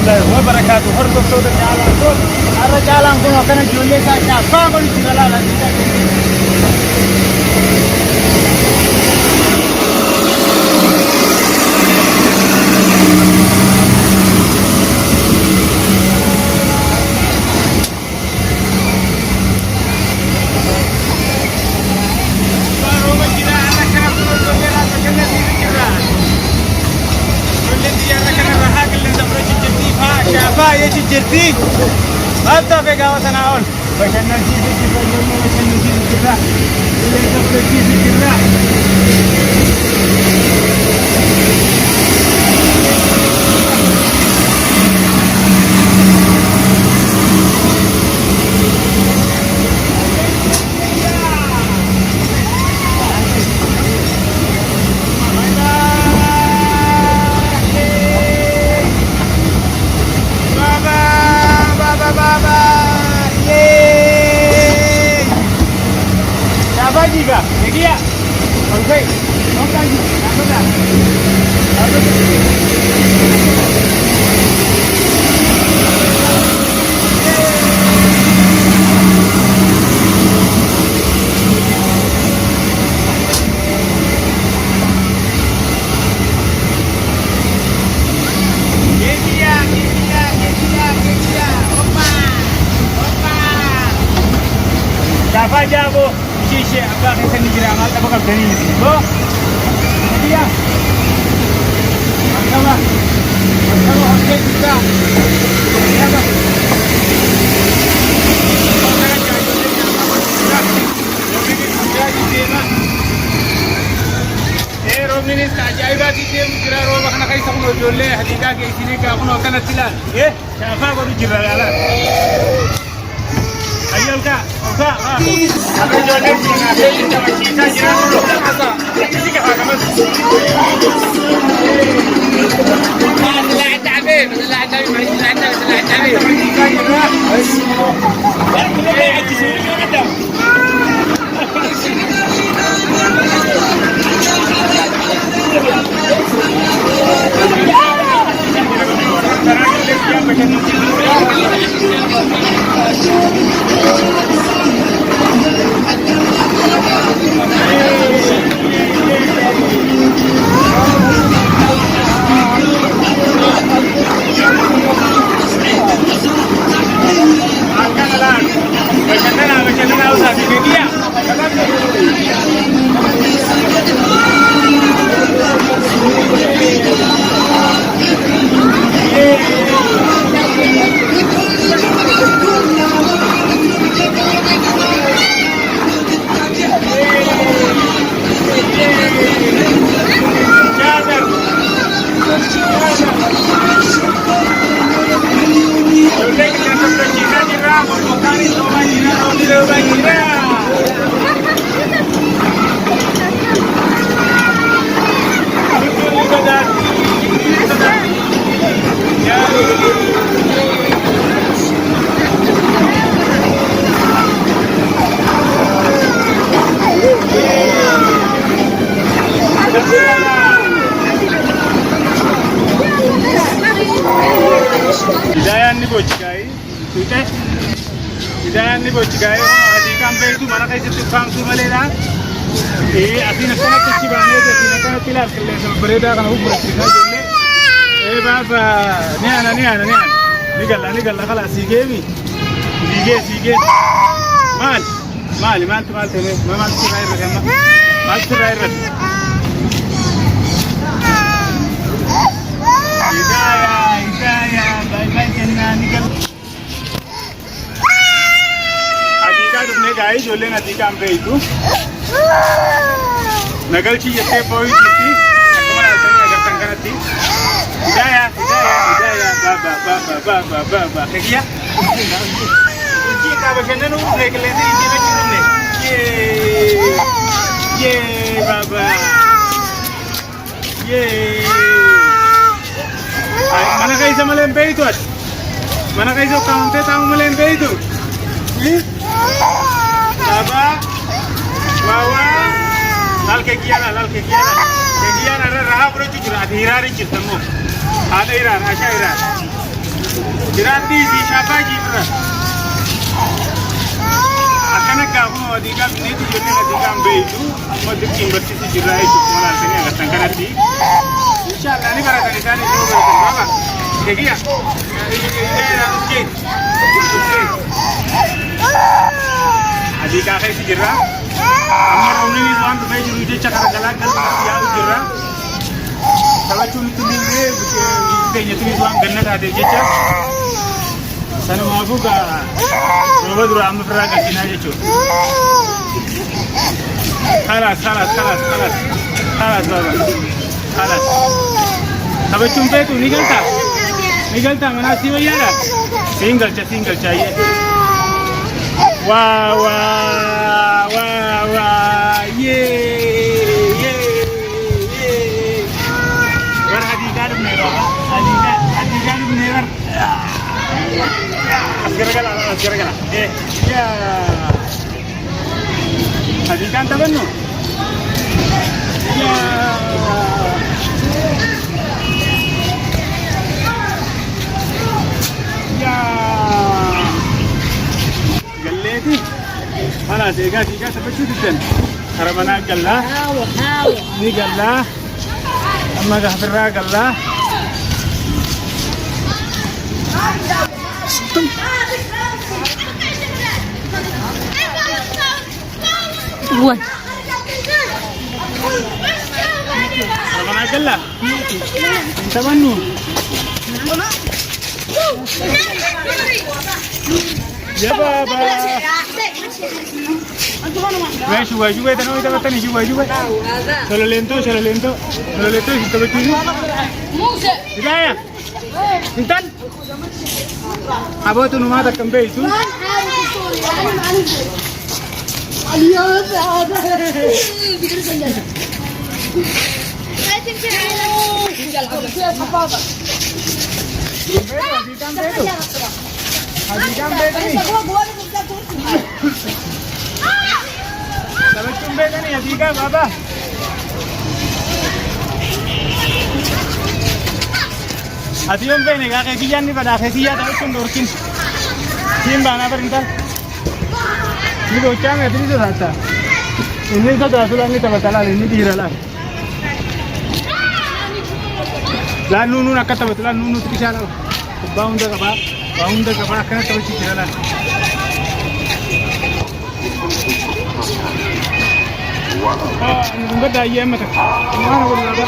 الله وبركاته حرب الصوت على الصوت الرجال انكم كان جولي كا فاقول جلالا لا جرتي هذا في قهوة ناول بشنا نسيب الجبل بشنا نسيب الجبل اللي قبل نسيب الجبل Giga, Giga, okay, okay, Siapa jago? Sisi apa kita negeri amal apa kali ini? Go, dia. Apa? Apa okey kita? Apa? Romini tajaiba kita mukira roba kana kai samu jolle hadika ke isine ka kuno kana tilan. Siapa ko dijira ala? Ayo ka, oka, apa jodoh punya ada kita masih saja dulu. Apa? Ini kita akan masuk. Masalah cabe, masalah cabe, masalah cabe. Ini aja sih kita. Jangan bockai, hadi kampai itu mana kayak itu fang tu malera. Asin nak kecil banget, asin nak pilar kelle sama bereda kan ubah kita jadi. Bapa, ni ana. Ni galla kala sige. Mal tene, mal sirai ragama. Mal sirai rag. Hidayah, bye kenna nikal. Guys, jolle nadi kam pe itu. Nagal chi yete poi chi. Akuma asani agar tangkana ti. Hidayah. Baba. Kegia. Ji ka bashana nu break le ni ji na chunne. Ye baba. Ye. Ay mana kai samalen pe itu. mana kaisa kaunte tahu melen begitu. Baba, wawa, lal kegiatan ada raha berujuk raha hirari ciptamu, ada hirar, asya hirar, hirati si siapa jibra. Akan kamu adiga ini tu jadi adiga begitu, mau dikin bersih si jibra itu malah sini agak tangkar hati. Insyaallah ni barang kali ini semua berapa? Kegiatan, ini ada ujian. Adiga kayak si jibra. Amar ini tuan tu baju ini cakar galak ya ujira. Kalau cuma tu ni dia tu tuan kena ada jeca. Sana maafu ka. Roba dulu ambil pernah kasih aja cu. Kalas baba. Kalas. Tapi cuma tu nigalta mana sih wajah dah. Single cahaya. Wah, ye. Berhadikan merah. Asgara. Ya. Hadikan taban no. Ya. Galletti. Mana tiga sampai cukup karena mana galah. Ini galah. Amma gahfirra galah. Buat. Karena mana galah. Minta manu. Ya baba. Weh, juga itu nama kita bertani juga. Solo lento, kita bertani. Tidak ya? Intan? Apa tu nama tak kembali itu? Dapat cumbe kan ya tiga baba. Hati om pe nega kekian ni pada kekian dapat cundorkin. Simbana perintal. Ini bocah ni itu sahaja. Ini satu asulan ni tabatala ini dihiralah. Lah nunu nak kata betul lah nunu tu kisah lah. Baun dah kena tahu cerita lah. Ini enggak dah iya mata. Mana boleh ada?